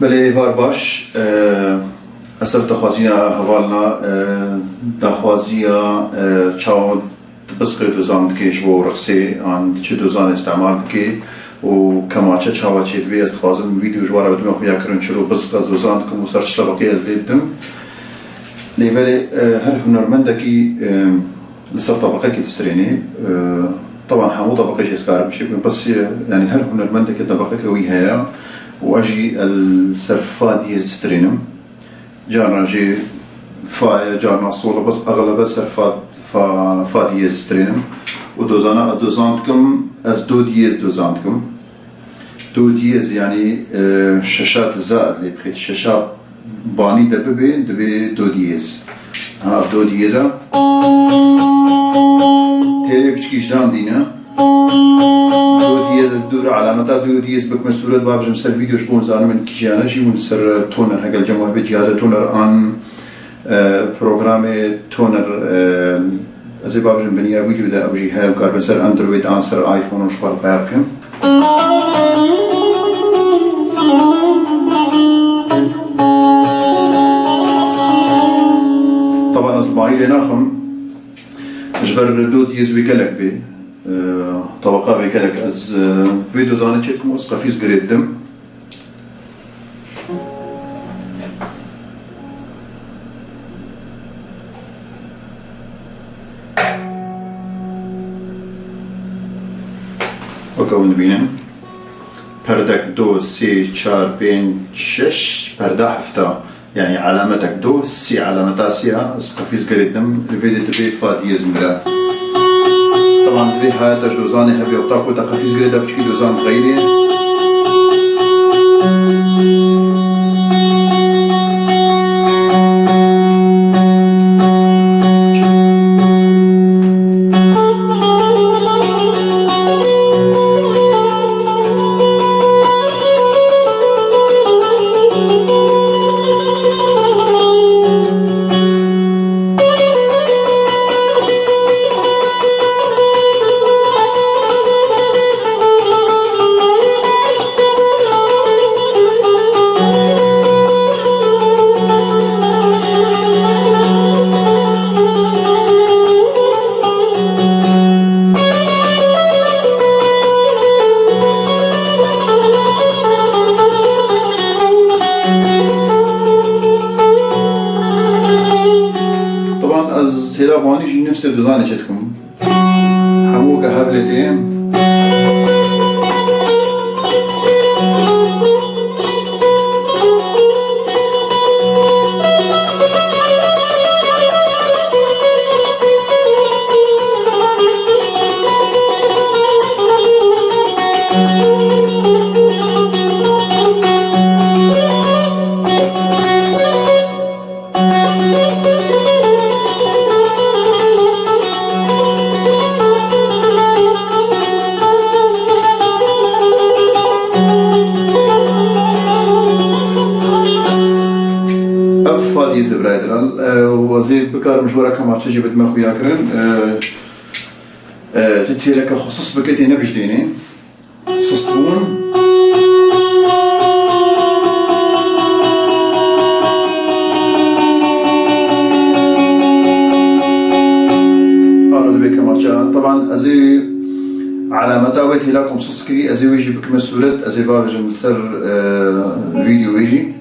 بله وار باش اصل تخوازینا حوالنا دخوازیا چاو بسقي دوزان كيش بو رقصي عن چه دوزان استعمال كي و كماچه چاوا چه دوی است خوازم ویدیو جوارا بدم خویا کرن چلو بسقي دوزان كم وسرچ لبقي از دیدم لبله هر هنرمندكي لسه طبقه كي تستريني طبعا حمو طبقه شي سكار بشي بس يعني هر هنرمندكي طبقه كوي هيا واجي السرفا دي تسترينم جارنا جي فا جارنا صولة بس أغلب سرفا فا ديز سترينم ودوزانا دوزانتكم از دو ديز دوزانتكم دو ديز يعني شاشات زائد اللي بخيت شاشات باني دبي دو ديز ها دو ديزا تيلي بچكيش دان دينا دو ديز دور علامتا دو ديز بكم صورة باب جمسر فيديو شبون زانو من كيجانا جي ونسر تونر هقل جموه بجهاز تونر عن برنامج تونر از باب جم بنیا فيديو ده أو جي هاي وكار بسر أندرويد آنسر آيفون وشوار بيركم طبعا أصبعي لناخم جبر دو ديز بيكلك بي طبقة بيكلك از فيديو زاني تشيتكم أسقى فيز قريدم وكون بينم پردك دو سي چار بين شش پرده هفته يعني علامتك دو سي علامتا سيا اسقى فيز قريدم الفيديو تبي فادي زمرا طبعا تبي هاي تجدوزاني هبي وطاقو تقفيز قريدة بشكي دوزان غيري هلا باني شي نفس الديزاين جاتكم حمو كهبلتين فادي زبرايدرال وزي بكار مجورا كما تجي بدماغ وياكرن تتيرك خصوص بكتي نبجديني صستون طبعا ازي على متاوت هلاكم صسكي ازي ويجي بكم السولد ازي باب جمسر فيديو ويجي